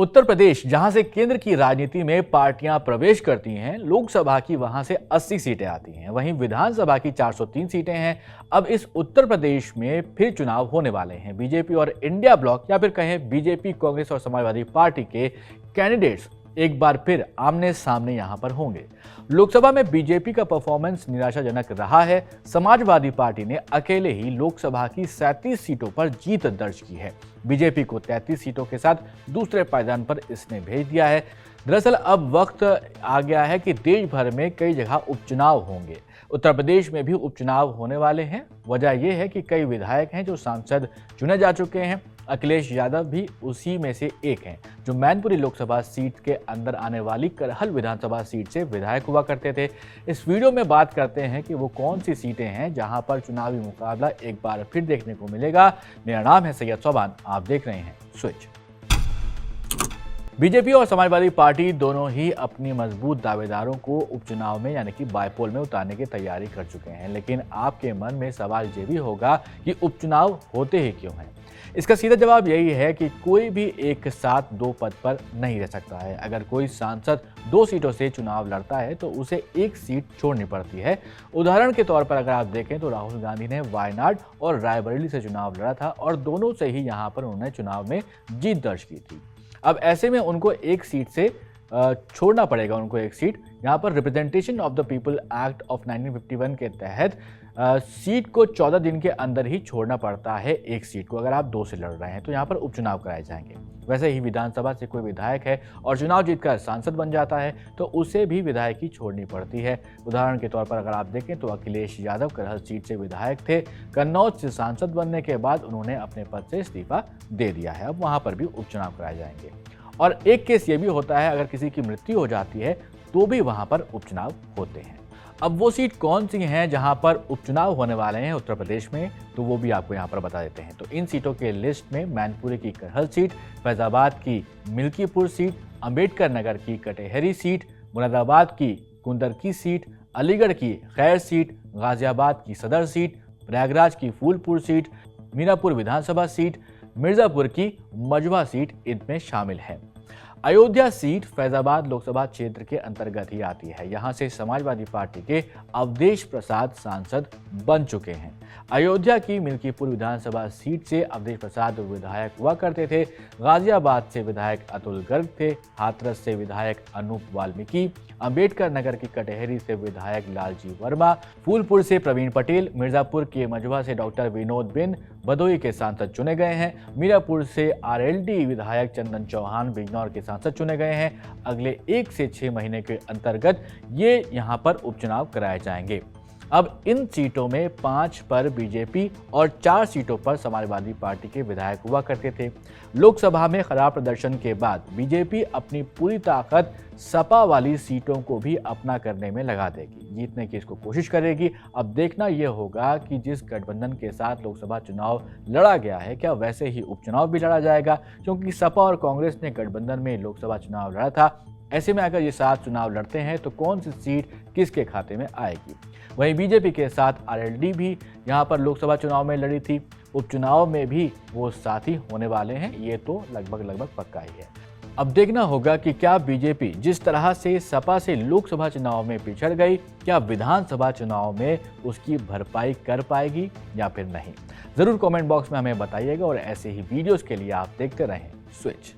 उत्तर प्रदेश, जहां से केंद्र की राजनीति में पार्टियां प्रवेश करती हैं, लोकसभा की वहां से 80 सीटें आती हैं, वहीं विधानसभा की 403 सीटें हैं। अब इस उत्तर प्रदेश में फिर चुनाव होने वाले हैं। बीजेपी और इंडिया ब्लॉक या फिर कहें बीजेपी, कांग्रेस और समाजवादी पार्टी के कैंडिडेट्स एक बार फिर आमने सामने यहां पर होंगे। लोकसभा में बीजेपी का परफॉर्मेंस निराशाजनक रहा है। समाजवादी पार्टी ने अकेले ही लोकसभा की 37 सीटों पर जीत दर्ज की है। बीजेपी को 33 सीटों के साथ दूसरे पायदान पर इसने भेज दिया है। दरअसल अब वक्त आ गया है कि देश भर में कई जगह उपचुनाव होंगे। उत्तर प्रदेश में भी उपचुनाव होने वाले हैं। वजह यह है कि कई विधायक हैं जो सांसद चुने जा चुके हैं। अखिलेश यादव भी उसी में से एक हैं, जो मैनपुरी लोकसभा सीट के अंदर आने वाली करहल विधानसभा सीट से विधायक हुआ करते थे। इस वीडियो में बात करते हैं कि वो कौन सी सीटें हैं जहां पर चुनावी मुकाबला एक बार फिर देखने को मिलेगा। मेरा नाम है सैयद सोबान, आप देख रहे हैं स्विच। बीजेपी और समाजवादी पार्टी दोनों ही अपनी मजबूत दावेदारों को उपचुनाव में यानी कि बाईपोल में उतारने की तैयारी कर चुके हैं। लेकिन आपके मन में सवाल ये भी होगा कि उपचुनाव होते ही क्यों हैं। इसका सीधा जवाब यही है कि कोई भी एक साथ दो पद पर नहीं रह सकता है। अगर कोई सांसद 2 सीटों से चुनाव लड़ता है तो उसे एक सीट छोड़नी पड़ती है। उदाहरण के तौर पर अगर आप देखें तो राहुल गांधी ने वायनाड और रायबरेली से चुनाव लड़ा था और दोनों से ही यहाँ पर उन्होंने चुनाव में जीत दर्ज की थी। अब ऐसे में उनको एक सीट से छोड़ना पड़ेगा। उनको एक सीट यहाँ पर representation of the people act of 1951 के तहत सीट को 14 दिन के अंदर ही छोड़ना पड़ता है। एक सीट को अगर आप 2 से लड़ रहे हैं तो यहाँ पर उपचुनाव कराए जाएंगे। वैसे ही विधानसभा से कोई विधायक है और चुनाव जीतकर सांसद बन जाता है तो उसे भी विधायकी छोड़नी पड़ती है। उदाहरण के तौर पर अगर आप देखें तो अखिलेश यादव करहल सीट से विधायक थे। कन्नौज से सांसद बनने के बाद उन्होंने अपने पद से इस्तीफा दे दिया है। अब वहाँ पर भी उपचुनाव कराए जाएंगे। और एक केस ये भी होता है, अगर किसी की मृत्यु हो जाती है तो भी वहाँ पर उपचुनाव होते हैं। अब वो सीट कौन सी हैं जहां पर उपचुनाव होने वाले हैं उत्तर प्रदेश में, तो वो भी आपको यहां पर बता देते हैं। तो इन सीटों के लिस्ट में मैनपुरी की करहल सीट, फैजाबाद की मिल्कीपुर सीट, अंबेडकर नगर की कटेहरी सीट, मुरादाबाद की कुंदरकी सीट, अलीगढ़ की खैर सीट, गाजियाबाद की सदर सीट, प्रयागराज की फूलपुर सीट, मीनापुर विधानसभा सीट, मिर्जापुर की मजवा सीट इनमें शामिल है। अयोध्या सीट फैजाबाद लोकसभा क्षेत्र के अंतर्गत ही आती है। यहां से समाजवादी पार्टी के अवधेश प्रसाद सांसद बन चुके हैं। अयोध्या की मिल्कीपुर विधानसभा सीट से अवधेश प्रसाद विधायक हुआ करते थे। गाजियाबाद से विधायक अतुल गर्ग थे। हाथरस से विधायक अनूप वाल्मीकि, अंबेडकर नगर की कटेहरी से विधायक लालजी वर्मा, फूलपुर से प्रवीण पटेल, मिर्जापुर के मजवा से डॉक्टर विनोद बिन भदोई के सांसद चुने गए हैं। मीरापुर से आरएलडी विधायक चंदन चौहान बिजनौर के सांसद चुने गए हैं। अगले 1 से 6 महीने के अंतर्गत ये यहां पर उपचुनाव कराए जाएंगे। अब इन सीटों में 5 पर बीजेपी और 4 सीटों पर समाजवादी पार्टी के विधायक हुआ करते थे। लोकसभा में खराब प्रदर्शन के बाद बीजेपी अपनी पूरी ताकत सपा वाली सीटों को भी अपना करने में लगा देगी, जीतने की इसको कोशिश करेगी। अब देखना यह होगा कि जिस गठबंधन के साथ लोकसभा चुनाव लड़ा गया है, क्या वैसे ही उपचुनाव भी लड़ा जाएगा, क्योंकि सपा और कांग्रेस ने गठबंधन में लोकसभा चुनाव लड़ा था। ऐसे में अगर ये 7 चुनाव लड़ते हैं तो कौन सी सीट किसके खाते में आएगी। वहीं बीजेपी के साथ आरएलडी भी यहाँ पर लोकसभा चुनाव में लड़ी थी। उपचुनाव में भी वो साथी होने वाले हैं, ये तो लगभग पक्का ही है। अब देखना होगा कि क्या बीजेपी जिस तरह से सपा से लोकसभा चुनाव में पिछड़ गई, क्या विधानसभा चुनाव में उसकी भरपाई कर पाएगी या फिर नहीं। जरूर कमेंट बॉक्स में हमें बताइएगा और ऐसे ही वीडियोस के लिए आप देखते रहें स्विच।